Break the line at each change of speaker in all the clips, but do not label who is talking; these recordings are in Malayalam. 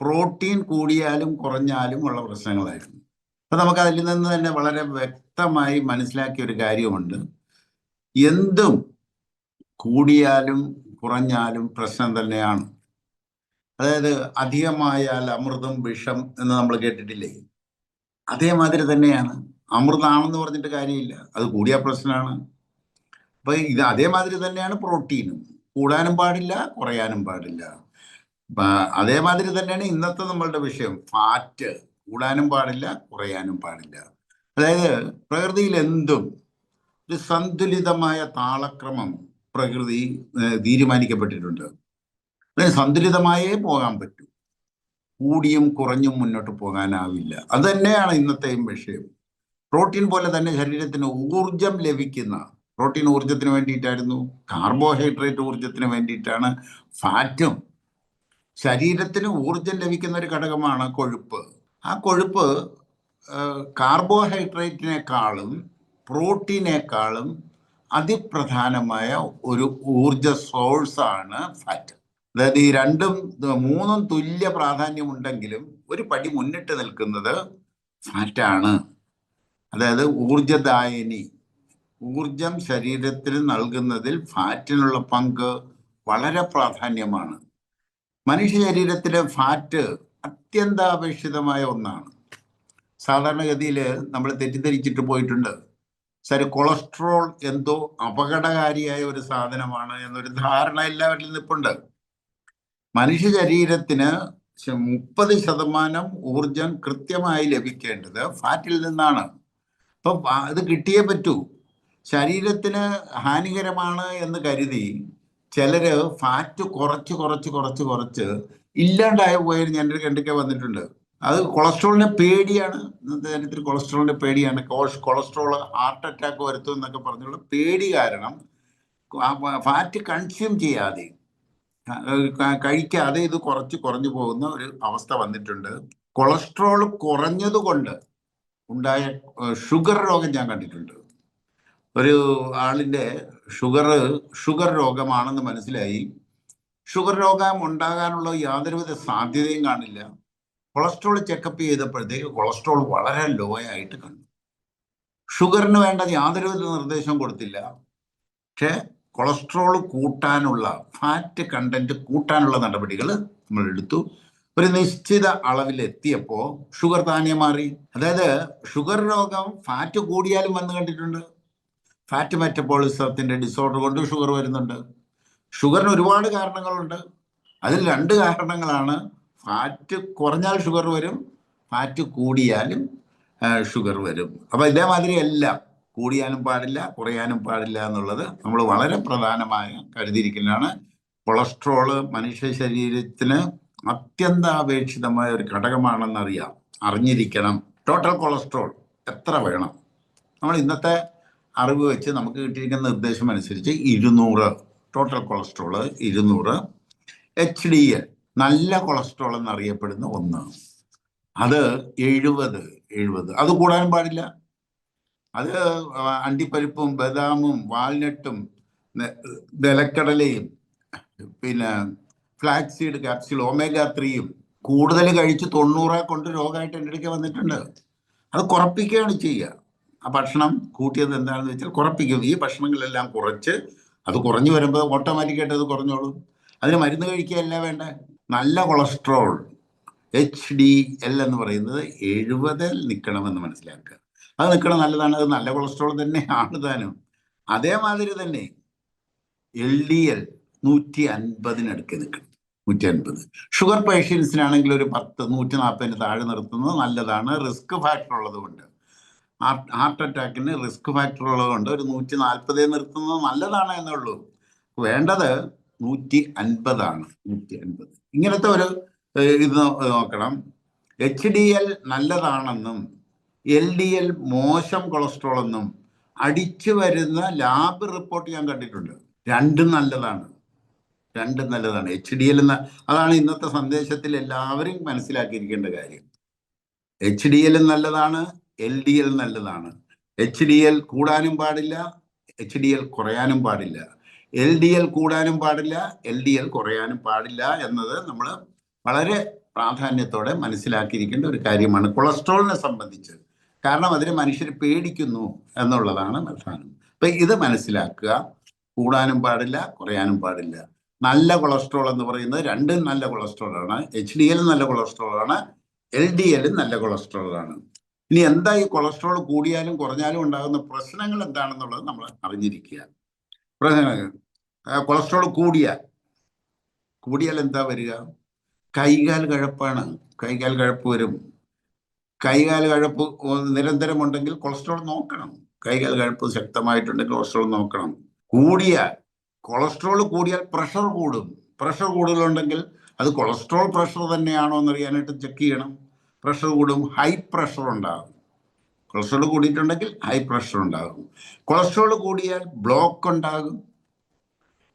പ്രോട്ടീൻ കൂടിയാലും കുറഞ്ഞാലും ഉള്ള പ്രശ്നങ്ങളായിരുന്നു. അപ്പൊ നമുക്ക് അതിൽ നിന്ന് തന്നെ വളരെ വ്യക്തമായി മനസ്സിലാക്കിയ ഒരു കാര്യമുണ്ട്. എന്തും കൂടിയാലും കുറഞ്ഞാലും പ്രശ്നം തന്നെയാണ്. അതായത് അധികമായാൽ അമൃതം വിഷം എന്ന് നമ്മൾ കേട്ടിട്ടില്ലേ? അതേമാതിരി തന്നെയാണ്. അമൃതാണെന്ന് പറഞ്ഞിട്ട് കാര്യമില്ല, അത് കൂടിയ പ്രശ്നമാണ്. അപ്പൊ ഇത് അതേമാതിരി തന്നെയാണ് പ്രോട്ടീനും. കൂടാനും പാടില്ല, കുറയാനും പാടില്ല. അതേമാതിരി തന്നെയാണ് ഇന്നത്തെ നമ്മളുടെ വിഷയം, ഫാറ്റ്. കൂടാനും പാടില്ല, കുറയാനും പാടില്ല. അതായത് പ്രകൃതിയിൽ എന്തും ഒരു സന്തുലിതമായ താളക്രമം പ്രകൃതി തീരുമാനിക്കപ്പെട്ടിട്ടുണ്ട്. അതിന് സന്തുലിതമായേ പോകാൻ പറ്റൂ. കൂടിയും കുറഞ്ഞും മുന്നോട്ട് പോകാനാവില്ല. അത് തന്നെയാണ് ഇന്നത്തെയും വിഷയം. പ്രോട്ടീൻ പോലെ തന്നെ ശരീരത്തിന് ഊർജം ലഭിക്കുന്ന, പ്രോട്ടീൻ ഊർജത്തിന് വേണ്ടിയിട്ടായിരുന്നു, കാർബോഹൈഡ്രേറ്റ് ഊർജത്തിന് വേണ്ടിയിട്ടാണ്, ഫാറ്റും ശരീരത്തിന് ഊർജം ലഭിക്കുന്ന ഒരു ഘടകമാണ് കൊഴുപ്പ്. ആ കൊഴുപ്പ് കാർബോഹൈഡ്രേറ്റിനേക്കാളും പ്രോട്ടീനേക്കാളും അതിപ്രധാനമായ ഒരു ഊർജ സോഴ്സാണ് ഫാറ്റ്. അതായത് ഈ രണ്ടും മൂന്നും തുല്യ പ്രാധാന്യമുണ്ടെങ്കിലും ഒരു പടി മുന്നിട്ട് നിൽക്കുന്നത് ഫാറ്റാണ്. അതായത് ഊർജദായിനി, ഊർജം ശരീരത്തിന് നൽകുന്നതിൽ ഫാറ്റിനുള്ള പങ്ക് വളരെ പ്രാധാന്യമാണ്. മനുഷ്യ ശരീരത്തിലെ ഫാറ്റ് അത്യന്താപേക്ഷിതമായ ഒന്നാണ്. സാധാരണഗതിയിൽ നമ്മൾ തെറ്റിദ്ധരിച്ചിട്ട് പോയിട്ടുണ്ട്. ശരി, കൊളസ്ട്രോൾ എന്തോ അപകടകാരിയായ ഒരു സാധനമാണ് എന്നൊരു ധാരണ എല്ലാവരിലും നിൽപ്പുണ്ട്. മനുഷ്യ ശരീരത്തിന് 30% ഊർജം കൃത്യമായി ലഭിക്കേണ്ടത് ഫാറ്റിൽ നിന്നാണ്. അപ്പൊ അത് കിട്ടിയേ പറ്റൂ. ശരീരത്തിന് ഹാനികരമാണ് എന്ന് കരുതി ചിലര് ഫാറ്റ് കുറച്ച് കുറച്ച് കുറച്ച് കുറച്ച് ഇല്ലാണ്ടായ പോയത് ഞാൻ കണ്ടൊക്കെ വന്നിട്ടുണ്ട്. അത് കൊളസ്ട്രോളിന്റെ പേടിയാണ്. ഇന്നത്തെ കാര്യത്തിൽ കൊളസ്ട്രോളിന്റെ പേടിയാണ്. കൊളസ്ട്രോൾ ഹാർട്ട് അറ്റാക്ക് വരുത്തും എന്നൊക്കെ പറഞ്ഞുള്ള പേടി കാരണം ഫാറ്റ് കൺസ്യൂം ചെയ്യാതെ, കഴിക്കാതെ ഇത് കുറഞ്ഞു പോകുന്ന ഒരു അവസ്ഥ വന്നിട്ടുണ്ട്. കൊളസ്ട്രോൾ കുറഞ്ഞതുകൊണ്ട് ഉണ്ടായ ഷുഗർ രോഗം ഞാൻ കണ്ടിട്ടുണ്ട്. ഒരു ആളിൻ്റെ ഷുഗർ രോഗമാണെന്ന് മനസ്സിലായി. ഷുഗർ രോഗം ഉണ്ടാകാനുള്ള യാതൊരുവിധ സാധ്യതയും കാണില്ല. കൊളസ്ട്രോൾ ചെക്കപ്പ് ചെയ്തപ്പോഴത്തേക്ക് കൊളസ്ട്രോൾ വളരെ ലോ ആയിട്ട് കണ്ടു. ഷുഗറിന് വേണ്ട യാതൊരുവിധ നിർദ്ദേശവും കൊടുത്തില്ല. പക്ഷെ കൊളസ്ട്രോൾ കൂട്ടാനുള്ള, ഫാറ്റ് കണ്ടന്റ് കൂട്ടാനുള്ള നടപടികൾ നമ്മൾ എടുത്തു. ഒരു നിശ്ചിത അളവിലെത്തിയപ്പോൾ ഷുഗർ താനെ മാറി. അതായത് ഷുഗർ രോഗം ഫാറ്റ് കൂടിയാലും വന്ന് കണ്ടിട്ടുണ്ട്. ഫാറ്റ് മെറ്റബോളിസത്തിന്റെ ഡിസോർഡർ കൊണ്ട് ഷുഗർ വരുന്നുണ്ട്. ഷുഗറിന് ഒരുപാട് കാരണങ്ങളുണ്ട്. അതിൽ 2 കാരണങ്ങളാണ്. ഫാറ്റ് കുറഞ്ഞാൽ ഷുഗർ വരും, ഫാറ്റ് കൂടിയാലും ഷുഗർ വരും. അപ്പൊ ഇതേമാതിരി എല്ലാം കൂടിയാനും പാടില്ല, കുറയാനും പാടില്ല എന്നുള്ളത് നമ്മൾ വളരെ പ്രധാനമായ കരുതിയിരിക്കുന്നതാണ്. കൊളസ്ട്രോള് മനുഷ്യ ശരീരത്തിന് അത്യന്താപേക്ഷിതമായ ഒരു ഘടകമാണെന്ന് അറിഞ്ഞിരിക്കണം. ടോട്ടൽ കൊളസ്ട്രോൾ എത്ര വേണം? നമ്മൾ ഇന്നത്തെ അറിവ് വെച്ച് നമുക്ക് കിട്ടിയിരിക്കുന്ന നിർദ്ദേശം അനുസരിച്ച് 200 ടോട്ടൽ കൊളസ്ട്രോള്, 200 HDL നല്ല കൊളസ്ട്രോൾ എന്നറിയപ്പെടുന്ന ഒന്ന്, അത് 70. അത് കൂടാനും പാടില്ല. അത് അണ്ടിപ്പരിപ്പും ബദാമും വാൾനട്ടും നിലക്കടലയും പിന്നെ ഫ്ലാക്സ് സീഡ് ക്യാപ്സ്യൂൾ omega-3 കൂടുതൽ കഴിച്ച് 90 കൊണ്ട് രോഗമായിട്ട് എൻ്റെ ഇടയ്ക്ക് വന്നിട്ടുണ്ട്. അത് കുറപ്പിക്കുകയാണ് ചെയ്യുക. ആ ഭക്ഷണം കൂട്ടിയത് എന്താണെന്ന് വെച്ചാൽ കുറപ്പിക്കും. ഈ ഭക്ഷണങ്ങളെല്ലാം കുറച്ച് അത് കുറഞ്ഞു വരുമ്പോൾ ഓട്ടോമാറ്റിക്കായിട്ട് അത് കുറഞ്ഞോളും. അതിന് മരുന്ന് കഴിക്കുകയല്ല വേണ്ട. നല്ല കൊളസ്ട്രോൾ HDL എന്ന് പറയുന്നത് 70 നിൽക്കണമെന്ന് മനസ്സിലാക്കുക. അത് നിൽക്കണം, നല്ലതാണ്. അത് നല്ല കൊളസ്ട്രോൾ തന്നെയാണ് താനും. അതേമാതിരി തന്നെ LDL 150 നിൽക്കണം. 150. ഷുഗർ പേഷ്യൻസിനാണെങ്കിൽ ഒരു 140 താഴെ നിർത്തുന്നത് നല്ലതാണ്. റിസ്ക് ഫാക്ടർ ഉള്ളതുകൊണ്ട്, ഹാർട്ട് അറ്റാക്കിന് റിസ്ക് ഫാക്ടർ ഉള്ളതുകൊണ്ട് ഒരു 140 നിർത്തുന്നത് നല്ലതാണ് എന്നുള്ളൂ. വേണ്ടത് 150. 150 ഇങ്ങനത്തെ ഒരു ഇത് നോക്കണം. HDL നല്ലതാണെന്നും LDL മോശം കൊളസ്ട്രോൾ എന്നും അടിച്ചു വരുന്ന ലാബ് റിപ്പോർട്ട് ഞാൻ കണ്ടിട്ടുണ്ട്. രണ്ടും നല്ലതാണ്. HDL അതാണ് ഇന്നത്തെ സന്ദേശത്തിൽ എല്ലാവരും മനസ്സിലാക്കിയിരിക്കേണ്ട കാര്യം. HDL നല്ലതാണ്, LDL നല്ലതാണ്. HDL കൂടാനും പാടില്ല, HDL കുറയാനും പാടില്ല. LDL കൂടാനും പാടില്ല, LDL കുറയാനും പാടില്ല എന്നത് നമ്മൾ വളരെ പ്രാധാന്യത്തോടെ മനസ്സിലാക്കിയിരിക്കേണ്ട ഒരു കാര്യമാണ് കൊളസ്ട്രോളിനെ സംബന്ധിച്ച്. കാരണം അതിനെ മനുഷ്യർ പേടിക്കുന്നു എന്നുള്ളതാണ് പ്രധാനം. അപ്പൊ ഇത് മനസ്സിലാക്കുക. കൂടാനും പാടില്ല, കുറയാനും പാടില്ല. നല്ല കൊളസ്ട്രോൾ എന്ന് പറയുന്നത് രണ്ടും നല്ല കൊളസ്ട്രോളാണ്. HDL നല്ല കൊളസ്ട്രോളാണ്, LDL നല്ല കൊളസ്ട്രോളാണ്. ഇനി എന്താ ഈ കൊളസ്ട്രോൾ കൂടിയാലും കുറഞ്ഞാലും ഉണ്ടാകുന്ന പ്രശ്നങ്ങൾ എന്താണെന്നുള്ളത് നമ്മൾ അറിഞ്ഞിരിക്കുക. കൊളസ്ട്രോൾ കൂടിയാൽ എന്താ വരിക? കൈകാൽ കഴപ്പാണ്. കൈകാൽ കഴപ്പ് വരും. കൈകാൽ കഴപ്പ് നിരന്തരം ഉണ്ടെങ്കിൽ കൊളസ്ട്രോൾ നോക്കണം. കൈകാൽ കഴപ്പ് ശക്തമായിട്ടുണ്ടെങ്കിൽ കൊളസ്ട്രോൾ നോക്കണം. കൊളസ്ട്രോൾ കൂടിയാൽ പ്രഷർ കൂടും. പ്രഷർ കൂടുതലുണ്ടെങ്കിൽ അത് കൊളസ്ട്രോൾ പ്രഷർ തന്നെയാണോ എന്നറിയാനായിട്ട് ചെക്ക് ചെയ്യണം. പ്രഷർ കൂടും, ഹൈ പ്രഷർ ഉണ്ടാകും. കൊളസ്ട്രോൾ കൂടിയിട്ടുണ്ടെങ്കിൽ ഹൈ പ്രഷർ ഉണ്ടാകും. കൊളസ്ട്രോൾ കൂടിയാൽ ബ്ലോക്ക് ഉണ്ടാകും.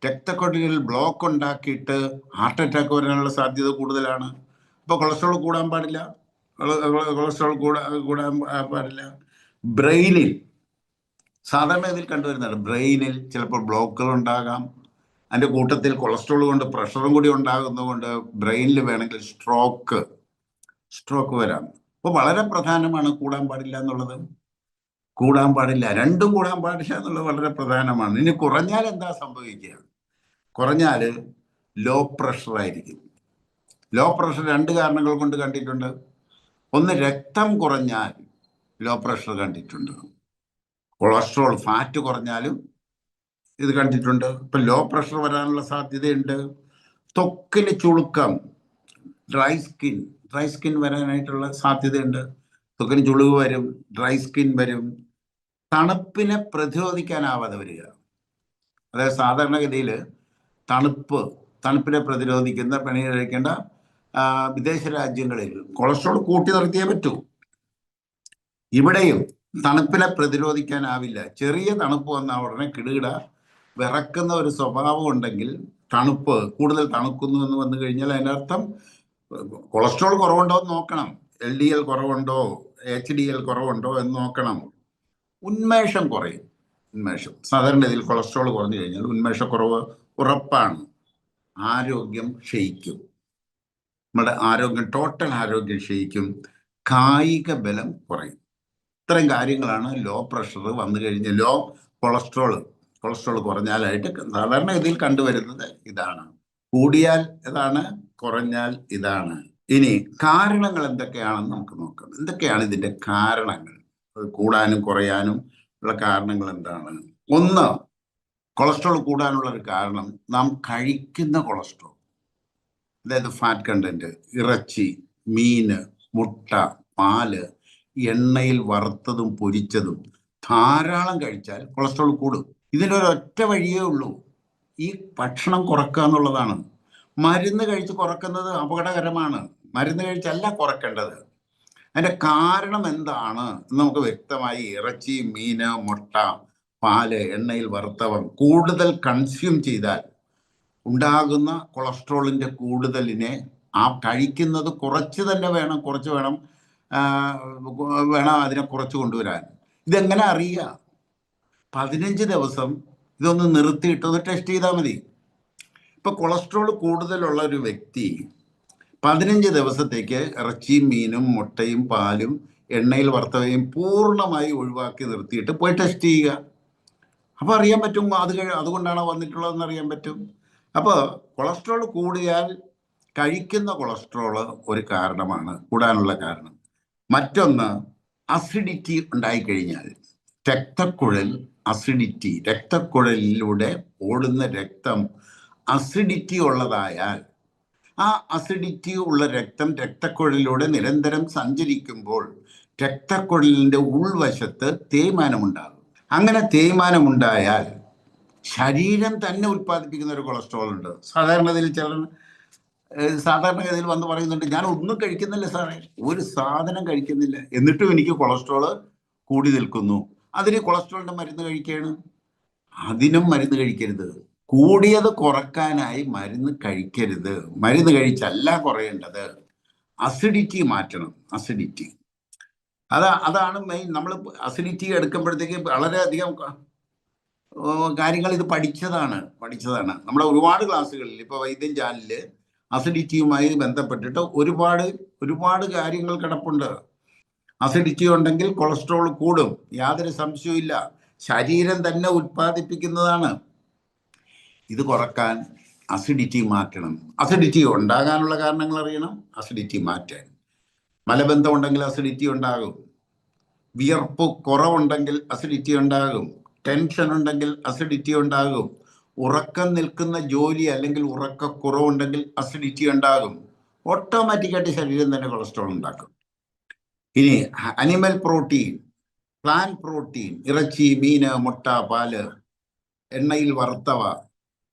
രക്തക്കൊഴലിൽ ബ്ലോക്ക് ഉണ്ടാക്കിയിട്ട് ഹാർട്ട് അറ്റാക്ക് വരാനുള്ള സാധ്യത കൂടുതലാണ്. അപ്പോൾ കൊളസ്ട്രോൾ കൂടാൻ പാടില്ല. കൊളസ്ട്രോൾ കൂടാൻ പാടില്ല. ബ്രെയിനിൽ സാധാരണ ഇതിൽ കണ്ടുവരുന്നതാണ്. ബ്രെയിനിൽ ചിലപ്പോൾ ബ്ലോക്കുകൾ ഉണ്ടാകാം. അതിൻ്റെ കൂട്ടത്തിൽ കൊളസ്ട്രോൾ കൊണ്ട് പ്രഷറും കൂടി ഉണ്ടാകുന്നതുകൊണ്ട് ബ്രെയിനിൽ വേണമെങ്കിൽ സ്ട്രോക്ക് വരാം. അപ്പോൾ വളരെ പ്രധാനമാണ് കൂടാൻ പാടില്ല എന്നുള്ളത്. കൂടാൻ പാടില്ല, രണ്ടും കൂടാൻ പാടില്ല എന്നുള്ളത് വളരെ പ്രധാനമാണ്. ഇനി കുറഞ്ഞാൽ എന്താ സംഭവിക്കുക? കുറഞ്ഞാൽ ലോ പ്രഷർ ആയിരിക്കും. ലോ പ്രഷർ രണ്ട് കാരണങ്ങൾ കൊണ്ട് കണ്ടിട്ടുണ്ട്. ഒന്ന്, രക്തം കുറഞ്ഞാൽ ലോ പ്രഷർ കണ്ടിട്ടുണ്ട്. കൊളസ്ട്രോൾ ഫാറ്റ് കുറഞ്ഞാലും ഇത് കണ്ടിട്ടുണ്ട്. ഇപ്പൊ ലോ പ്രഷർ വരാനുള്ള സാധ്യതയുണ്ട്. ത്വക്കിന് ചുളുക്കം, ഡ്രൈ സ്കിൻ വരാനായിട്ടുള്ള സാധ്യതയുണ്ട്. ത്വക്കിന് ചുളിവ് വരും, ഡ്രൈ സ്കിൻ വരും. തണുപ്പിനെ പ്രതിരോധിക്കാനാവാതെ വരിക. അതായത് സാധാരണഗതിയിൽ തണുപ്പിനെ പ്രതിരോധിക്കുന്ന പണി കഴിക്കേണ്ട വിദേശ രാജ്യങ്ങളിൽ കൊളസ്ട്രോൾ കൂട്ടി നിർത്തിയേ പറ്റൂ. ഇവിടെയും തണുപ്പിനെ പ്രതിരോധിക്കാനാവില്ല. ചെറിയ തണുപ്പ് വന്ന ഉടനെ കിടുകിട വിറക്കുന്ന ഒരു സ്വഭാവം ഉണ്ടെങ്കിൽ കൂടുതൽ തണുക്കുന്നു എന്ന് വന്നു കഴിഞ്ഞാൽ അതിനർത്ഥം കൊളസ്ട്രോൾ കുറവുണ്ടോ എന്ന് നോക്കണം. LDL കുറവുണ്ടോ, HDL കുറവുണ്ടോ എന്ന് നോക്കണം. ഉന്മേഷം കുറയും. സാധാരണ ഇതിൽ കൊളസ്ട്രോൾ കുറഞ്ഞു കഴിഞ്ഞാൽ ഉന്മേഷക്കുറവ് ഉറപ്പാണ്. ആരോഗ്യം ക്ഷയിക്കും. നമ്മുടെ ടോട്ടൽ ആരോഗ്യം ക്ഷയിക്കും. കായിക ബലം കുറയും. ഇത്തരം കാര്യങ്ങളാണ് ലോ പ്രഷർ വന്നു കഴിഞ്ഞ് കൊളസ്ട്രോൾ കുറഞ്ഞാലായിട്ട് സാധാരണ ഇതിൽ കണ്ടുവരുന്നത് ഇതാണ്. കൂടിയാൽ ഇതാണ്, കുറഞ്ഞാൽ ഇതാണ്. ഇനി കാരണങ്ങൾ എന്തൊക്കെയാണെന്ന് നമുക്ക് നോക്കാം. എന്തൊക്കെയാണ് ഇതിന്റെ കാരണങ്ങൾ? കൂടാനും കുറയാനും ഉള്ള കാരണങ്ങൾ എന്താണ്? ഒന്ന്, കൊളസ്ട്രോൾ കൂടാനുള്ള ഒരു കാരണം നാം കഴിക്കുന്ന കൊളസ്ട്രോൾ, അതായത് ഫാറ്റ് കണ്ടന്റ്, ഇറച്ചി, മീന്, മുട്ട, പാല്, എണ്ണയിൽ വറുത്തതും പൊരിച്ചതും ധാരാളം കഴിച്ചാൽ കൊളസ്ട്രോൾ കൂടും. ഇതിനൊരൊറ്റ വഴിയേ ഉള്ളൂ, ഈ ഭക്ഷണം കുറക്കുക എന്നുള്ളതാണ്. മരുന്ന് കഴിച്ച് കുറക്കുന്നത് അപകടകരമാണ്. മരുന്ന് കഴിച്ചല്ല കുറയ്ക്കേണ്ടത്. അതിന്റെ കാരണം എന്താണ് എന്ന് നമുക്ക് വ്യക്തമായി ഇറച്ചി, മീന്, മുട്ട, പാല്, എണ്ണയിൽ വറുത്തവ കൂടുതൽ കൺസ്യൂം ചെയ്താൽ ഉണ്ടാകുന്ന കൊളസ്ട്രോളിന്റെ കൂടുതലിനെ കഴിക്കുന്നത് കുറച്ച് വേണം അതിനെ കുറച്ച് കൊണ്ടുവരാൻ. ഇതെങ്ങനെ അറിയുക? 15 ദിവസം ഇതൊന്ന് നിർത്തിയിട്ടൊന്ന് ടെസ്റ്റ് ചെയ്താൽ മതി. ഇപ്പൊ കൊളസ്ട്രോൾ കൂടുതലുള്ള ഒരു വ്യക്തി 15 ദിവസത്തേക്ക് ഇറച്ചിയും, മീനും, മുട്ടയും, പാലും, എണ്ണയിൽ വറുത്തവയും പൂർണ്ണമായി ഒഴിവാക്കി നിർത്തിയിട്ട് പോയി ടെസ്റ്റ് ചെയ്യുക. അപ്പൊ അറിയാൻ പറ്റും അതുകൊണ്ടാണോ വന്നിട്ടുള്ളതെന്ന് അറിയാൻ പറ്റും. അപ്പോൾ കൊളസ്ട്രോൾ കൂടിയാൽ കഴിക്കുന്ന കൊളസ്ട്രോൾ ഒരു കാരണമാണ് കൂടാനുള്ള കാരണം. മറ്റൊന്ന്, അസിഡിറ്റി ഉണ്ടായിക്കഴിഞ്ഞാൽ രക്തക്കുഴലിലൂടെ ഓടുന്ന രക്തം അസിഡിറ്റി ഉള്ളതായാൽ ആ അസിഡിറ്റി ഉള്ള രക്തം രക്തക്കുഴലിലൂടെ നിരന്തരം സഞ്ചരിക്കുമ്പോൾ രക്തക്കുഴലിന്റെ ഉൾവശത്ത് തേയ്മാനമുണ്ടാകും. അങ്ങനെ തേയ്മാനമുണ്ടായാൽ ശരീരം തന്നെ ഉൽപ്പാദിപ്പിക്കുന്ന ഒരു കൊളസ്ട്രോൾ ഉണ്ട്. സാധാരണഗതിയിൽ വന്ന് പറയുന്നുണ്ട്, ഞാൻ ഒന്നും കഴിക്കുന്നില്ല സാറേ, ഒരു സാധനം കഴിക്കുന്നില്ല, എന്നിട്ടും എനിക്ക് കൊളസ്ട്രോൾ കൂടി നിൽക്കുന്നു. അതിന് കൊളസ്ട്രോളിന്റെ മരുന്ന് കഴിക്കുകയാണ്. അതിനും മരുന്ന് കഴിക്കരുത്. കൂടിയത് കുറക്കാനായി മരുന്ന് കഴിക്കരുത്. മരുന്ന് കഴിച്ചല്ല കുറയേണ്ടത്. അസിഡിറ്റി മാറ്റണം. അതാണ് മെയിൻ. നമ്മൾ അസിഡിറ്റി എടുക്കുമ്പോഴത്തേക്ക് വളരെയധികം കാര്യങ്ങൾ ഇത് പഠിച്ചതാണ്. നമ്മുടെ ഒരുപാട് ക്ലാസ്സുകളിൽ, ഇപ്പൊ വൈദ്യം ചാനലില് അസിഡിറ്റിയുമായി ബന്ധപ്പെട്ടിട്ട് ഒരുപാട് ഒരുപാട് കാര്യങ്ങൾ കിടപ്പുണ്ട്. അസിഡിറ്റി ഉണ്ടെങ്കിൽ കൊളസ്ട്രോൾ കൂടും, യാതൊരു സംശയവും. ശരീരം തന്നെ ഉൽപ്പാദിപ്പിക്കുന്നതാണ്. ഇത് കുറക്കാൻ അസിഡിറ്റി മാറ്റണം. അസിഡിറ്റി ഉണ്ടാകാനുള്ള കാരണങ്ങൾ അറിയണം, അസിഡിറ്റി മാറ്റാൻ. മലബന്ധം ഉണ്ടെങ്കിൽ അസിഡിറ്റി ഉണ്ടാകും, വിയർപ്പ് കുറവുണ്ടെങ്കിൽ അസിഡിറ്റി ഉണ്ടാകും, ടെൻഷൻ ഉണ്ടെങ്കിൽ അസിഡിറ്റി ഉണ്ടാകും, ഉറക്കം നിൽക്കുന്ന ജോലി അല്ലെങ്കിൽ ഉറക്കക്കുറവുണ്ടെങ്കിൽ അസിഡിറ്റി ഉണ്ടാകും. ഓട്ടോമാറ്റിക്കായിട്ട് ശരീരം തന്നെ കൊളസ്ട്രോൾ ഉണ്ടാക്കും. ഇനി അനിമൽ പ്രോട്ടീൻ, പ്ലാന്റ് പ്രോട്ടീൻ, ഇറച്ചി, മീന്, മുട്ട, പാല്, എണ്ണയിൽ വറുത്തവ,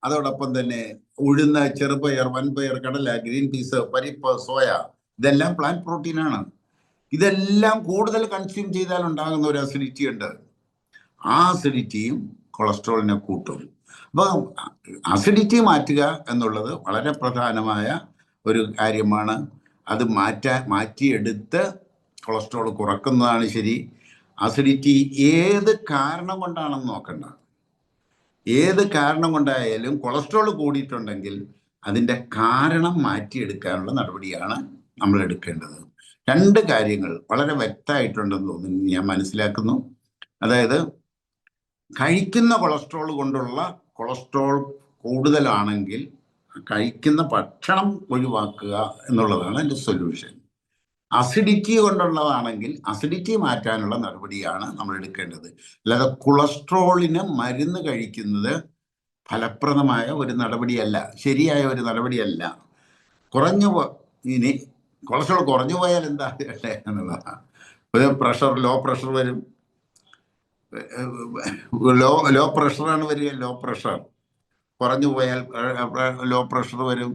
അതോടൊപ്പം തന്നെ ഉഴുന്ന്, ചെറുപയർ, വൻപയർ, കടല, ഗ്രീൻ പീസ്, പരിപ്പ്, സോയ, ഇതെല്ലാം പ്ലാന്റ് പ്രോട്ടീനാണ്. ഇതെല്ലാം കൂടുതൽ കൺസ്യൂം ചെയ്താൽ ഉണ്ടാകുന്ന ഒരു അസിഡിറ്റി ഉണ്ട്. ആ അസിഡിറ്റിയും കൊളസ്ട്രോളിനെ കൂട്ടും. അപ്പോൾ അസിഡിറ്റി എന്നുള്ളത് വളരെ പ്രധാനമായ ഒരു കാര്യമാണ്. അത് മാറ്റിയെടുത്ത് കൊളസ്ട്രോൾ കുറക്കുന്നതാണ് ശരി. അസിഡിറ്റി ഏത് കാരണം കൊണ്ടാണെന്ന് നോക്കണ്ട. ഏത് കാരണം കൊണ്ടായാലും കൊളസ്ട്രോൾ കൂടിയിട്ടുണ്ടെങ്കിൽ അതിൻ്റെ കാരണം മാറ്റിയെടുക്കാനുള്ള നടപടിയാണ് നമ്മൾ എടുക്കേണ്ടത്. രണ്ട് കാര്യങ്ങൾ വളരെ വ്യക്തമായിട്ടുണ്ടെന്ന് തോന്നുന്നു, ഞാൻ മനസ്സിലാക്കുന്നു. അതായത് കഴിക്കുന്ന കൊളസ്ട്രോൾ കൊണ്ടുള്ള കൊളസ്ട്രോൾ കൂടുതലാണെങ്കിൽ കഴിക്കുന്ന ഭക്ഷണം ഒഴിവാക്കുക എന്നുള്ളതാണ് എൻ്റെ സൊല്യൂഷൻ. അസിഡിറ്റി കൊണ്ടുള്ളതാണെങ്കിൽ അസിഡിറ്റി മാറ്റാനുള്ള നടപടിയാണ് നമ്മൾ എടുക്കേണ്ടത്. അല്ലാതെ കൊളസ്ട്രോളിന് മരുന്ന് കഴിക്കുന്നത് ഫലപ്രദമായ ഒരു നടപടിയല്ല, ശരിയായ ഒരു നടപടിയല്ല. ഇനി കൊളസ്ട്രോൾ കുറഞ്ഞു പോയാൽ എന്താ എന്നുള്ളതാണ്. ഒരു ലോ പ്രഷർ വരും, ലോ പ്രഷറാണ് വരിക. ലോ പ്രഷർ കുറഞ്ഞു പോയാൽ ലോ പ്രഷർ വരും,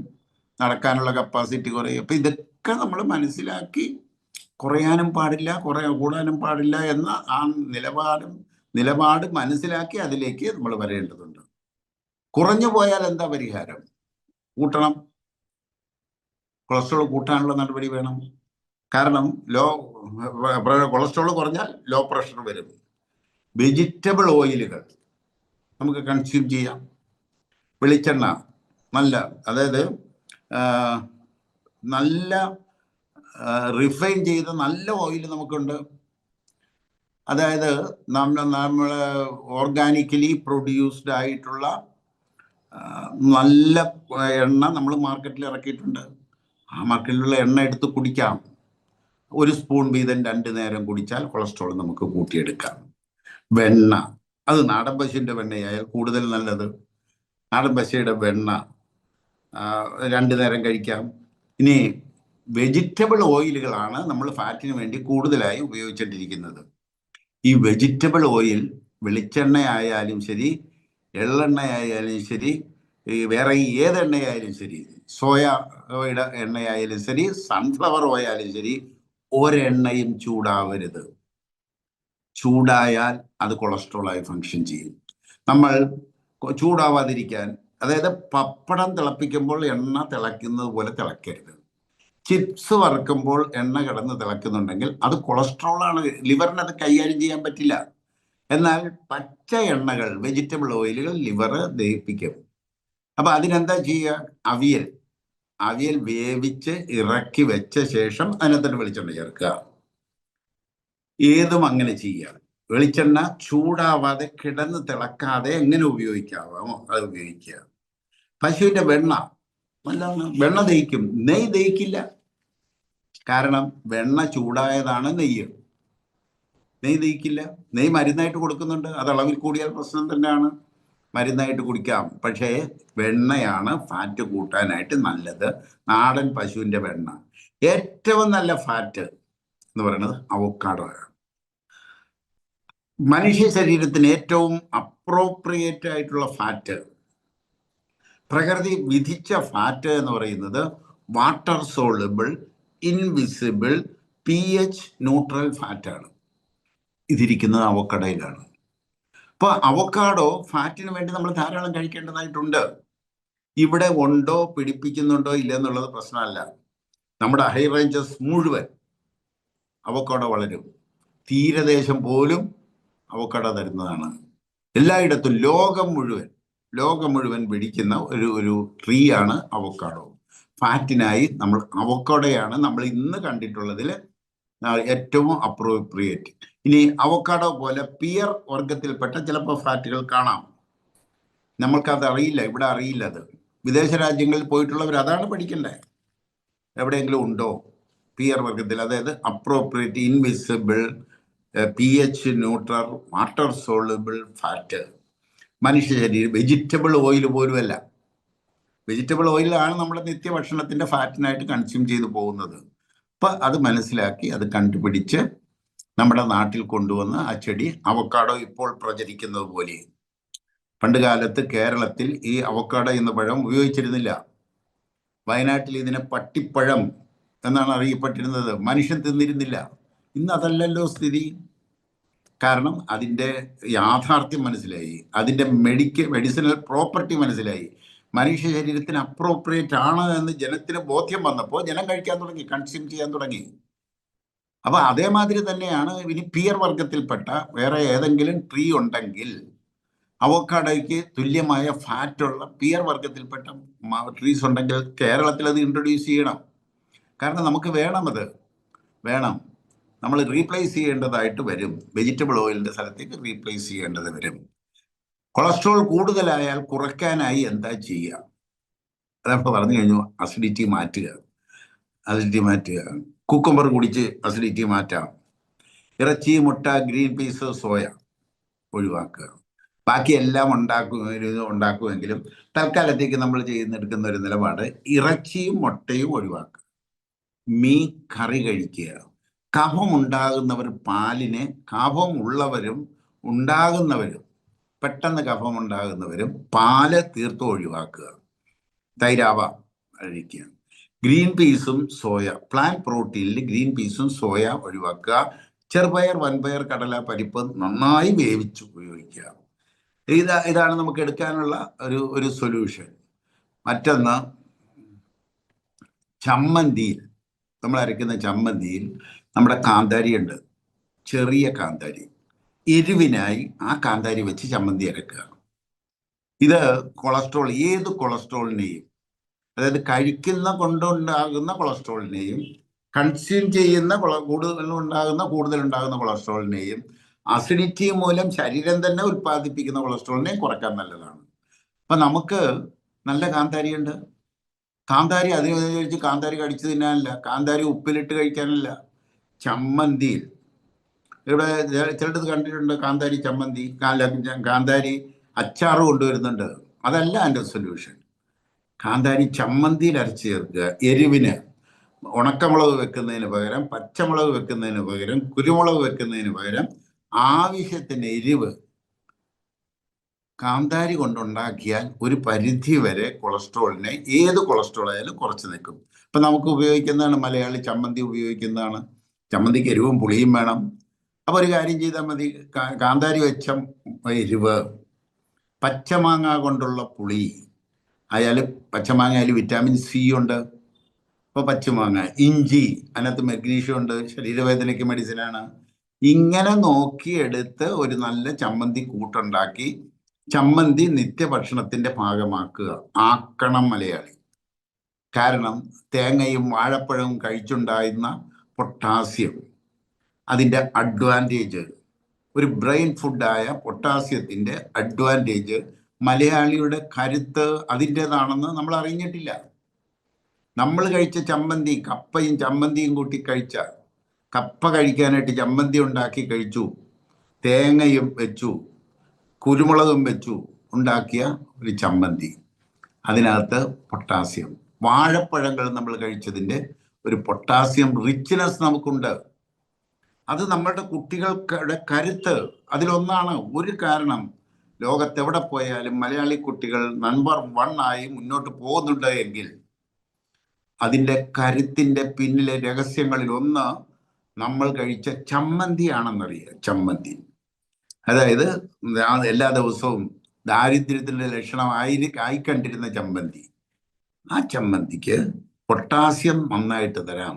നടക്കാനുള്ള കപ്പാസിറ്റി കുറയും. അപ്പം ഇതൊക്കെ നമ്മൾ മനസ്സിലാക്കി കുറയാനും പാടില്ല, കൂടാനും പാടില്ല എന്ന ആ നിലപാട് മനസ്സിലാക്കി അതിലേക്ക് നമ്മൾ വരേണ്ടതുണ്ട്. കുറഞ്ഞു പോയാൽ എന്താ പരിഹാരം? കൂട്ടണം, കൊളസ്ട്രോൾ കൂട്ടാനുള്ള നടപടി വേണം. കാരണം കൊളസ്ട്രോൾ കുറഞ്ഞാൽ ലോ പ്രഷർ വരും. വെജിറ്റബിൾ ഓയിലുകൾ നമുക്ക് കൺസ്യൂം ചെയ്യാം. വെളിച്ചെണ്ണ അതായത് നല്ല റിഫൈൻ ചെയ്ത നല്ല ഓയിൽ നമുക്കുണ്ട്. അതായത് നമ്മൾ ഓർഗാനിക്കലി പ്രൊഡ്യൂസ്ഡ് ആയിട്ടുള്ള നല്ല എണ്ണ നമ്മൾ മാർക്കറ്റിൽ ഇറക്കിയിട്ടുണ്ട്. ആ മാർക്കറ്റിലുള്ള എണ്ണ എടുത്ത് കുടിക്കാം. 1 സ്പൂൺ വീതം 2 നേരം കുടിച്ചാൽ കൊളസ്ട്രോൾ നമുക്ക് കൂട്ടിയെടുക്കാം. വെണ്ണ, അത് നാടൻ പശുവിൻ്റെ വെണ്ണയായാൽ കൂടുതൽ നല്ലത്. നാടൻ പശയുടെ വെണ്ണ 2 നേരം കഴിക്കാം. ഇനി വെജിറ്റബിൾ ഓയിലുകളാണ് നമ്മൾ ഫാറ്റിന് വേണ്ടി കൂടുതലായി ഉപയോഗിച്ചുകൊണ്ടിരിക്കുന്നത്. ഈ വെജിറ്റബിൾ ഓയിൽ വെളിച്ചെണ്ണ ആയാലും ശരി, എള്ളെണ്ണയായാലും ശരി, വേറെ ഏതെണ്ണയായാലും ശരി, സോയയുടെ എണ്ണയായാലും ശരി, സൺഫ്ലവർ ഓയിലായാലും ശരി, ഒരെണ്ണയും ചൂടാവരുത്. ചൂടായാൽ അത് കൊളസ്ട്രോളായി ഫങ്ഷൻ ചെയ്യും. നമ്മൾ ചൂടാവാതിരിക്കാൻ, അതായത് പപ്പടം തിളപ്പിക്കുമ്പോൾ എണ്ണ തിളയ്ക്കുന്നത് പോലെ തിളക്കരുത്. ചിപ്സ് വറുക്കുമ്പോൾ എണ്ണ കിടന്ന് തിളക്കുന്നുണ്ടെങ്കിൽ അത് കൊളസ്ട്രോളാണ്. ലിവറിന് അത് കൈകാര്യം ചെയ്യാൻ പറ്റില്ല. എന്നാൽ പച്ച എണ്ണകൾ, വെജിറ്റബിൾ ഓയിലുകൾ ലിവർ ദഹിപ്പിക്കും. അപ്പൊ അതിനെന്താ ചെയ്യുക? അവിയൽ വേവിച്ച് ഇറക്കി വെച്ച ശേഷം അതിനകത്തോട്ട് വെളിച്ചെണ്ണ ചേർക്കുക. ഏതും അങ്ങനെ ചെയ്യുക. വെളിച്ചെണ്ണ ചൂടാവാതെ കിടന്ന് തിളക്കാതെ എങ്ങനെ ഉപയോഗിക്കാമോ അത് ഉപയോഗിക്കുക. പശുവിന്റെ വെണ്ണ നല്ലതാണ്. വെണ്ണ ദഹിക്കും, നെയ്യ് ദഹിക്കില്ല. കാരണം വെണ്ണ ചൂടായതാണ് നെയ്യ് ദഹിക്കില്ല. നെയ്യ് മരുന്നായിട്ട് കൊടുക്കുന്നുണ്ട്, അത് അളവിൽ കൂടിയാൽ പ്രശ്നം തന്നെയാണ്. മരുന്നായിട്ട് കുടിക്കാം, പക്ഷേ വെണ്ണയാണ് ഫാറ്റ് കൂട്ടാനായിട്ട് നല്ലത്. നാടൻ പശുവിന്റെ വെണ്ണ. ഏറ്റവും നല്ല ഫാറ്റ് എന്ന് പറയുന്നത് അവോക്കാഡോ ആണ്. മനുഷ്യ ശരീരത്തിന് ഏറ്റവും അപ്രോപ്രിയേറ്റ് ആയിട്ടുള്ള ഫാറ്റ്, പ്രകൃതി വിധിച്ച ഫാറ്റ് എന്ന് പറയുന്നത് water soluble, invisible, pH neutral ഫാറ്റാണ്. ഇതിരിക്കുന്നത് അവോക്കാഡോയിലാണ്. അപ്പോൾ അവോക്കാഡോ ഫാറ്റിന് വേണ്ടി നമ്മൾ ധാരാളം കഴിക്കേണ്ടതായിട്ടുണ്ട്. ഇവിടെ ഉണ്ടോ, പിടിപ്പിക്കുന്നുണ്ടോ ഇല്ലെന്നുള്ളത് പ്രശ്നമല്ല. നമ്മുടെ ഹൈ റേഞ്ചസ് മുഴുവൻ അവോക്കാഡോ വളരും. തീരദേശം പോലും അവോക്കാഡോ തരുന്നതാണ്. എല്ലായിടത്തും ലോകം മുഴുവൻ പിടിക്കുന്ന ഒരു ട്രീ ആണ് അവോക്കാഡോ. ഫാറ്റിനായി നമ്മൾ അവക്കാഡോയാണ് നമ്മൾ ഇന്ന് കണ്ടിട്ടുള്ളതിൽ ഏറ്റവും അപ്രോപ്രിയേറ്റ്. ഇനി അവക്കാഡോ പോലെ പിയർ വർഗത്തിൽപ്പെട്ട ചിലപ്പോൾ ഫാറ്റുകൾ കാണാം. നമ്മൾക്കത് അറിയില്ല, ഇവിടെ അറിയില്ല. അത് വിദേശ രാജ്യങ്ങളിൽ പോയിട്ടുള്ളവർ അതാണ് പഠിക്കേണ്ടത്. എവിടെയെങ്കിലും ഉണ്ടോ പിയർ വർഗത്തിൽ, അതായത് appropriate, invisible, pH neutral, water soluble fat. മനുഷ്യ ശരീരം വെജിറ്റബിൾ ഓയിൽ പോലുമല്ല. വെജിറ്റബിൾ ഓയിലാണ് നമ്മുടെ നിത്യഭക്ഷണത്തിന്റെ ഫാറ്റിനായിട്ട് കൺസ്യൂം ചെയ്തു പോകുന്നത്. അപ്പൊ അത് മനസ്സിലാക്കി അത് കണ്ടുപിടിച്ച് നമ്മുടെ നാട്ടിൽ കൊണ്ടുവന്ന് ആ ചെടി, അവക്കാഡോ ഇപ്പോൾ പ്രചരിക്കുന്നത് പോലെ. പണ്ട് കാലത്ത് കേരളത്തിൽ ഈ അവക്കാഡോ എന്ന പഴം ഉപയോഗിച്ചിരുന്നില്ല. വയനാട്ടിൽ ഇതിനെ പട്ടിപ്പഴം എന്നാണ് അറിയപ്പെട്ടിരുന്നത്. മനുഷ്യൻ തിന്നിരുന്നില്ല. ഇന്ന് അതല്ലല്ലോ സ്ഥിതി. കാരണം അതിൻ്റെ യാഥാർത്ഥ്യം മനസ്സിലായി, അതിൻ്റെ മെഡിസിനൽ പ്രോപ്പർട്ടി മനസ്സിലായി, മനുഷ്യ ശരീരത്തിന് അപ്രോപ്രിയേറ്റ് ആണ് എന്ന് ജനത്തിന് ബോധ്യം വന്നപ്പോൾ ജനം കഴിക്കാൻ തുടങ്ങി, കൺസ്യൂം ചെയ്യാൻ തുടങ്ങി. അപ്പൊ അതേമാതിരി തന്നെയാണ് ഇനി പിയർ വർഗത്തിൽപ്പെട്ട വേറെ ഏതെങ്കിലും ട്രീ ഉണ്ടെങ്കിൽ, അവക്കാഡോയ്ക്ക് തുല്യമായ ഫാറ്റുള്ള പിയർ വർഗത്തിൽപ്പെട്ട ട്രീസ് ഉണ്ടെങ്കിൽ കേരളത്തിൽ അത് ഇൻട്രൊഡ്യൂസ് ചെയ്യണം. കാരണം നമുക്ക് വേണം, അത് വേണം. നമ്മൾ റീപ്ലേസ് ചെയ്യേണ്ടതായിട്ട് വരും. വെജിറ്റബിൾ ഓയിലിന്റെ സ്ഥലത്തേക്ക് റീപ്ലേസ് ചെയ്യേണ്ടത് വരും. കൊളസ്ട്രോൾ കൂടുതലായാൽ കുറയ്ക്കാനായി എന്താ ചെയ്യുക? അതപ്പോൾ പറഞ്ഞു കഴിഞ്ഞു, അസിഡിറ്റി മാറ്റുക. കുക്കുംബർ കുടിച്ച് അസിഡിറ്റി മാറ്റാം. ഇറച്ചി, മുട്ട, ഗ്രീൻ പീസ്, സോയ ഒഴിവാക്കുക. ബാക്കി എല്ലാം ഉണ്ടാക്കുമെങ്കിലും തൽക്കാലത്തേക്ക് നമ്മൾ എടുക്കുന്ന ഒരു നിലപാട് ഇറച്ചിയും മുട്ടയും ഒഴിവാക്കുക. മീൻ കറി കഴിക്കുക. കഫം ഉണ്ടാകുന്നവർ പാലിനെ, കഫം ഉള്ളവരും ഉണ്ടാകുന്നവരും, പെട്ടെന്ന് കഫം ഉണ്ടാകുന്നവരും പാല് തീർത്തും ഒഴിവാക്കുക. തൈരാവ കഴിക്കുക. ഗ്രീൻ പീസും സോയ, പ്ലാന്റ് പ്രോട്ടീനിൽ ഗ്രീൻ പീസും സോയ ഒഴിവാക്കുക. ചെറുപയർ, വൻപയർ, കടല, പരിപ്പ് നന്നായി വേവിച്ച് ഉപയോഗിക്കുക. ഇതാണ് നമുക്ക് എടുക്കാനുള്ള ഒരു സൊല്യൂഷൻ. മറ്റൊന്ന്, ചമ്മന്തിയിൽ, നമ്മൾ അരയ്ക്കുന്ന ചമ്മന്തിയിൽ നമ്മുടെ കാന്താരി ഉണ്ട്, ചെറിയ കാന്താരി. എരിവിനായി ആ കാന്താരി വെച്ച് ചമ്മന്തി അരക്കുക. ഇത് കൊളസ്ട്രോൾ, ഏത് കൊളസ്ട്രോളിനെയും, അതായത് കഴിക്കുന്ന കൊണ്ടുണ്ടാകുന്ന കൊളസ്ട്രോളിനെയും കൺസ്യൂം ചെയ്യുന്ന കൂടുതലുണ്ടാകുന്ന കൊളസ്ട്രോളിനെയും അസിഡിറ്റി മൂലം ശരീരം തന്നെ ഉൽപ്പാദിപ്പിക്കുന്ന കൊളസ്ട്രോളിനെയും കുറയ്ക്കാൻ നല്ലതാണ്. അപ്പം നമുക്ക് നല്ല കാന്താരി ഉണ്ട്. കാന്താരി അതിനനുസരിച്ച് കാന്താരി കടിച്ചു തിന്നാനല്ല, കാന്താരി ഉപ്പിലിട്ട് കഴിക്കാനല്ല, ചമ്മന്തിയിൽ. ഇവിടെ ചിലടത്ത് കണ്ടിട്ടുണ്ട് കാന്താരി ചമ്മന്തി, കാന്താരി അച്ചാറ് കൊണ്ടുവരുന്നുണ്ട്. അതല്ല എൻ്റെ സൊല്യൂഷൻ. കാന്താരി ചമ്മന്തിയിൽ അരച്ച് ചേർക്കുക. എരിവിന് ഉണക്കമുളക് വെക്കുന്നതിന് പകരം, പച്ചമുളക് വെക്കുന്നതിന് പകരം, കുരുമുളക് വെക്കുന്നതിന് പകരം ആവശ്യത്തിന് എരിവ് കാന്താരി കൊണ്ടുണ്ടാക്കിയാൽ ഒരു പരിധി വരെ കൊളസ്ട്രോളിനെ, ഏത് കൊളസ്ട്രോൾ ആയാലും കുറച്ച് നിൽക്കും. ഇപ്പം നമുക്ക് ഉപയോഗിക്കുന്നതാണ്, മലയാളി ചമ്മന്തി ഉപയോഗിക്കുന്നതാണ്. ചമ്മന്തിക്ക് എരിവും പുളിയും വേണം. അപ്പോൾ ഒരു കാര്യം ചെയ്താൽ മതി, കാന്താരി വെച്ച എരിവ്, പച്ചമാങ്ങ കൊണ്ടുള്ള പുളി ആയാലും, പച്ചമാങ്ങയിൽ വിറ്റാമിൻ സി ഉണ്ട്. അപ്പോൾ പച്ചമാങ്ങ, ഇഞ്ചി, അതിനകത്ത് മഗ്നീഷ്യം ഉണ്ട്, ശരീരവേദനയ്ക്ക് മെഡിസിനാണ്. ഇങ്ങനെ നോക്കിയെടുത്ത് ഒരു നല്ല ചമ്മന്തി കൂട്ടുണ്ടാക്കി ചമ്മന്തി നിത്യഭക്ഷണത്തിന്റെ ഭാഗമാക്കുക. ആക്കണം മലയാളി. കാരണം തേങ്ങയും വാഴപ്പഴവും കഴിച്ചുണ്ടായിരുന്ന പൊട്ടാസ്യം, അതിൻ്റെ അഡ്വാൻറ്റേജ്, ഒരു ബ്രെയിൻ ഫുഡായ പൊട്ടാസ്യത്തിൻ്റെ അഡ്വാൻറ്റേജ്, മലയാളിയുടെ കരുത്ത് അതിൻ്റെതാണെന്ന് നമ്മൾ അറിഞ്ഞിട്ടില്ല. നമ്മൾ കഴിച്ച ചമ്മന്തി, കപ്പയും ചമ്മന്തിയും കൂട്ടി കഴിച്ച, കപ്പ കഴിക്കാനായിട്ട് ചമ്മന്തി ഉണ്ടാക്കി കഴിച്ചു, തേങ്ങയും വെച്ചു, കുരുമുളകും വെച്ചു ഉണ്ടാക്കിയ ഒരു ചമ്മന്തി, അതിനകത്ത് പൊട്ടാസ്യം. വാഴപ്പഴങ്ങൾ നമ്മൾ കഴിച്ചതിൻ്റെ ഒരു പൊട്ടാസ്യം റിച്ച്നെസ് നമുക്കുണ്ട്. അത് നമ്മളുടെ കുട്ടികളുടെ കരുത്ത് അതിലൊന്നാണ്. ഒരു കാരണം, ലോകത്തെവിടെ പോയാലും മലയാളി കുട്ടികൾ നമ്പർ 1 ആയി മുന്നോട്ട് പോകുന്നുണ്ട് എങ്കിൽ അതിൻ്റെ കരുത്തിൻ്റെ പിന്നിലെ രഹസ്യങ്ങളിൽ ഒന്ന് നമ്മൾ കഴിച്ച ചമ്മന്തിയാണെന്നറിയുക. ചമ്മന്തി, അതായത് എല്ലാ ദിവസവും ദാരിദ്ര്യത്തിൻ്റെ ആയിക്കണ്ടിരുന്ന ചമ്മന്തി, ആ ചമ്മന്തിക്ക് പൊട്ടാസ്യം നന്നായിട്ട് തരാം.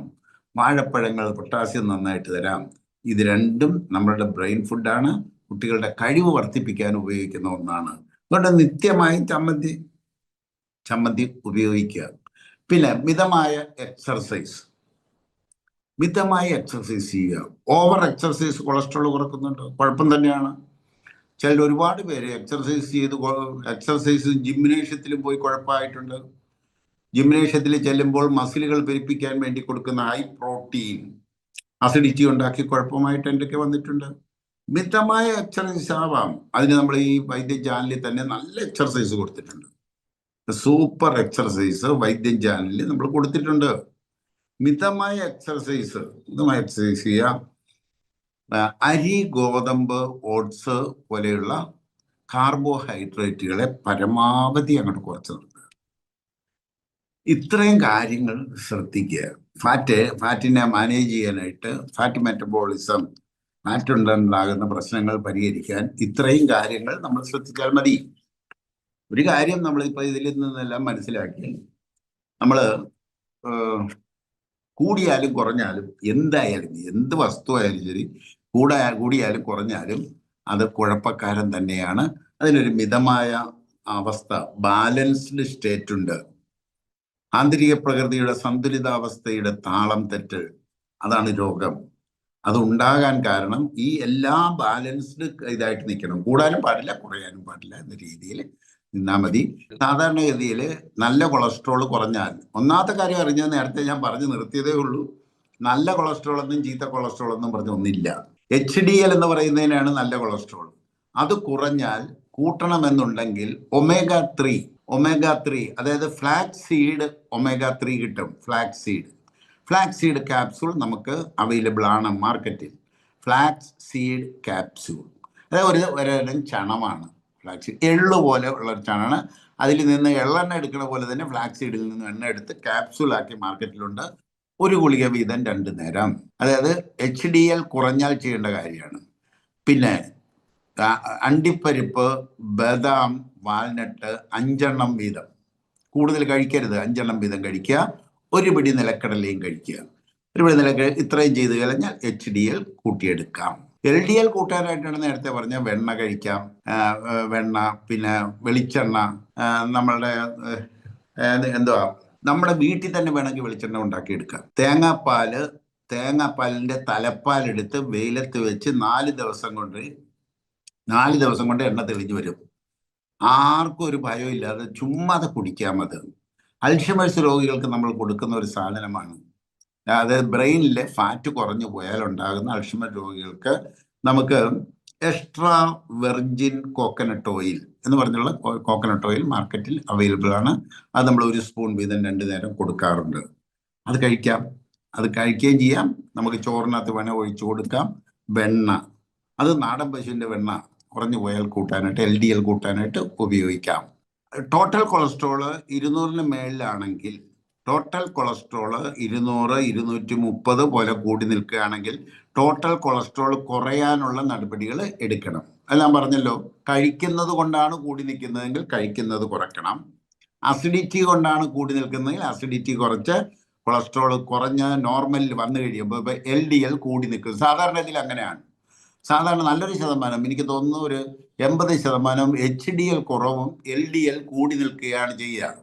വാഴപ്പഴങ്ങൾ പൊട്ടാസ്യം നന്നായിട്ട് തരാം. ഇത് രണ്ടും നമ്മളുടെ ബ്രെയിൻ ഫുഡാണ്, കുട്ടികളുടെ കഴിവ് വർദ്ധിപ്പിക്കാൻ ഉപയോഗിക്കുന്ന ഒന്നാണ്. അതുകൊണ്ട് നിത്യമായി ചമ്മന്തി ഉപയോഗിക്കുക. പിന്നെ മിതമായ എക്സർസൈസ് ചെയ്യുക. ഓവർ എക്സർസൈസ് കൊളസ്ട്രോൾ കുറക്കുന്നുണ്ട്, കുഴപ്പം തന്നെയാണ്. ചിലർ ഒരുപാട് പേര് എക്സർസൈസ് ജിംനേഷ്യത്തിലും പോയി കുഴപ്പമായിട്ടുണ്ട്. ജിംനേഷ്യത്തിൽ ചെല്ലുമ്പോൾ മസിലുകൾ പെരുപ്പിക്കാൻ വേണ്ടി കൊടുക്കുന്ന ഹൈ പ്രോട്ടീൻ അസിഡിറ്റി ഉണ്ടാക്കി കുഴപ്പമായിട്ട് എന്തൊക്കെ വന്നിട്ടുണ്ട്. മിതമായ എക്സർസൈസ് ആവാം. അതിന് നമ്മൾ ഈ വൈദ്യം ചാനലിൽ തന്നെ നല്ല എക്സർസൈസ് കൊടുത്തിട്ടുണ്ട്. സൂപ്പർ എക്സർസൈസ് വൈദ്യം ചാനലിൽ നമ്മൾ കൊടുത്തിട്ടുണ്ട്. മിതമായ എക്സർസൈസ് ചെയ്യുക. അരി, ഗോതമ്പ്, ഓട്സ് പോലെയുള്ള കാർബോഹൈഡ്രേറ്റുകളെ പരമാവധി അങ്ങോട്ട് കുറച്ച് നിർത്തുക. ഇത്രയും കാര്യങ്ങൾ ശ്രദ്ധിക്കുക. ഫാറ്റിനെ മാനേജ് ചെയ്യാനായിട്ട്, ഫാറ്റ് മെറ്റബോളിസം, ഫാറ്റ് ഉണ്ടാകുന്ന പ്രശ്നങ്ങൾ പരിഹരിക്കാൻ ഇത്രയും കാര്യങ്ങൾ നമ്മൾ ശ്രദ്ധിച്ചാൽ മതി. ഒരു കാര്യം നമ്മളിപ്പോൾ ഇതിൽ നിന്നെല്ലാം മനസ്സിലാക്കി, നമ്മൾ കൂടിയാലും കുറഞ്ഞാലും എന്തായാലും എന്ത് വസ്തുവായാലും ശരി, കൂടിയാലും കുറഞ്ഞാലും അത് കുഴപ്പക്കാരൻ തന്നെയാണ്. അതിനൊരു മിതമായ അവസ്ഥ, ബാലൻസ്ഡ് സ്റ്റേറ്റ് ഉണ്ട്. ആന്തരിക പ്രകൃതിയുടെ സന്തുലിതാവസ്ഥയുടെ താളം തെറ്റ്, അതാണ് രോഗം. അത് ഉണ്ടാകാൻ കാരണം ഈ എല്ലാ ബാലൻസ്ഡ് ഇതായിട്ട് നിൽക്കണം. കൂടാനും പാടില്ല, കുറയാനും പാടില്ല എന്ന രീതിയിൽ നിന്നാൽ മതി. സാധാരണഗതിയിൽ നല്ല കൊളസ്ട്രോൾ കുറഞ്ഞാൽ, ഒന്നാമത്തെ കാര്യം അറിഞ്ഞത് നേരത്തെ ഞാൻ പറഞ്ഞു നിർത്തിയതേ ഉള്ളൂ, നല്ല കൊളസ്ട്രോൾ എന്നും ചീത്ത കൊളസ്ട്രോൾ എന്നും പറഞ്ഞ ഒന്നില്ല. HDL എന്ന് പറയുന്നതിനാണ് നല്ല കൊളസ്ട്രോൾ. അത് കുറഞ്ഞാൽ കൂട്ടണമെന്നുണ്ടെങ്കിൽ ഒമേഗ 3 അതായത് ഫ്ലാക്സ് സീഡ് ഒമേഗ 3 കിട്ടും. ഫ്ലാക്സ് സീഡ് ക്യാപ്സൂൾ നമുക്ക് അവൈലബിൾ ആണ് മാർക്കറ്റിൽ. ഫ്ലാക്സ് സീഡ് ക്യാപ്സൂൾ അതായത് ഒരിനം ചണമാണ്. ഫ്ലാക്സ് സീഡ് എള്ളു പോലെ ഉള്ളൊരു ചണമാണ്. അതിൽ നിന്ന് എള്ളെണ്ണ എടുക്കുന്ന പോലെ തന്നെ ഫ്ലാക്സ് സീഡിൽ നിന്ന് എണ്ണ എടുത്ത് ക്യാപ്സൂളാക്കി മാർക്കറ്റിലുണ്ട്. ഒരു ഗുളിക വീതം 2 നേരം. അതായത് HDL കുറഞ്ഞാൽ ചെയ്യേണ്ട കാര്യമാണ്. പിന്നെ അണ്ടിപ്പരിപ്പ്, ബദാം, വാൽനട്ട് 5 വീതം, കൂടുതൽ കഴിക്കരുത്. 5 വീതം കഴിക്കുക. ഒരു പിടി നിലക്കടലയും കഴിക്കുക. ഇത്രയും ചെയ്ത് കഴിഞ്ഞാൽ HDL കൂട്ടിയെടുക്കാം. LDL കൂട്ടാനായിട്ടാണ് നേരത്തെ പറഞ്ഞ വെണ്ണ കഴിക്കാം. വെണ്ണ, പിന്നെ വെളിച്ചെണ്ണ, നമ്മളുടെ നമ്മുടെ വീട്ടിൽ തന്നെ വേണമെങ്കിൽ വെളിച്ചെണ്ണ ഉണ്ടാക്കിയെടുക്കാം. തേങ്ങാപ്പാലിന്റെ തലപ്പാലെടുത്ത് വെയിലത്ത് വെച്ച് 4 ദിവസം കൊണ്ട് എണ്ണ തെളിഞ്ഞു വരും. ആർക്കും ഒരു ഭയം ഇല്ലാതെ ചുമ്മാ അത് കുടിക്കാം. അത് അൽഷിമേഴ്സ് രോഗികൾക്ക് നമ്മൾ കൊടുക്കുന്ന ഒരു സാധനമാണ്. അതായത് ബ്രെയിനിലെ ഫാറ്റ് കുറഞ്ഞു പോയാൽ ഉണ്ടാകുന്ന അൽഷിമേഴ്സ് രോഗികൾക്ക് നമുക്ക് എക്സ്ട്രാ വെർജിൻ കോക്കനട്ട് ഓയിൽ എന്ന് പറഞ്ഞുള്ള കോക്കനട്ട് ഓയിൽ മാർക്കറ്റിൽ അവൈലബിൾ ആണ്. അത് നമ്മൾ 1 സ്പൂൺ വീതം 2 നേരം കൊടുക്കാറുണ്ട്. അത് കഴിക്കുകയും ചെയ്യാം. നമുക്ക് ചോറിനകത്ത് വേണേൽ ഒഴിച്ചു കൊടുക്കാം. വെണ്ണ, അത് നാടൻ പശുവിൻ്റെ വെണ്ണ കുറഞ്ഞു പോയാൽ കൂട്ടാനായിട്ട്, LDL കൂട്ടാനായിട്ട് ഉപയോഗിക്കാം. ടോട്ടൽ കൊളസ്ട്രോൾ 200-ന് മേളിലാണെങ്കിൽ, ടോട്ടൽ കൊളസ്ട്രോൾ 200, 230 പോലെ കൂടി നിൽക്കുകയാണെങ്കിൽ ടോട്ടൽ കൊളസ്ട്രോൾ കുറയാനുള്ള നടപടികൾ എടുക്കണം. എല്ലാം പറഞ്ഞല്ലോ. കഴിക്കുന്നത് കൊണ്ടാണ് കൂടി നിൽക്കുന്നതെങ്കിൽ കഴിക്കുന്നത് കുറയ്ക്കണം. അസിഡിറ്റി കൊണ്ടാണ് കൂടി നിൽക്കുന്നതെങ്കിൽ അസിഡിറ്റി കുറച്ച് കൊളസ്ട്രോൾ കുറഞ്ഞ് നോർമലിൽ വന്നു കഴിയുമ്പോൾ LDL കൂടി നിൽക്കും. സാധാരണ ഇതിൽ അങ്ങനെയാണ്. സാധാരണ നല്ലൊരു ശതമാനം, എനിക്ക് തോന്നുന്നു ഒരു 80% HDL കുറവും LDL കൂടി നിൽക്കുകയാണ് ചെയ്യുക.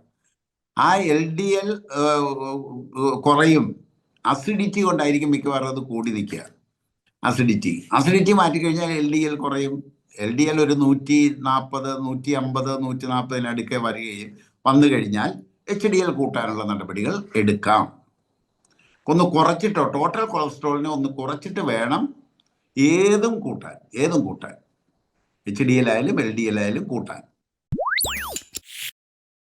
ആ LDL കുറയും. അസിഡിറ്റി കൊണ്ടായിരിക്കും മിക്കവാറും അത് കൂടി നിൽക്കുക. അസിഡിറ്റി മാറ്റിക്കഴിഞ്ഞാൽ LDL കുറയും. LDL ഒരു 140, 150, 140 വന്നു കഴിഞ്ഞാൽ HDL കൂട്ടാനുള്ള നടപടികൾ എടുക്കാം. ഒന്ന് കുറച്ചിട്ടോ, ടോട്ടൽ കൊളസ്ട്രോളിനെ ഒന്ന് കുറച്ചിട്ട് വേണം ഏതും കൂട്ടാൻ. HDL ആയാലും LDL ആയാലും കൂട്ടാൻ.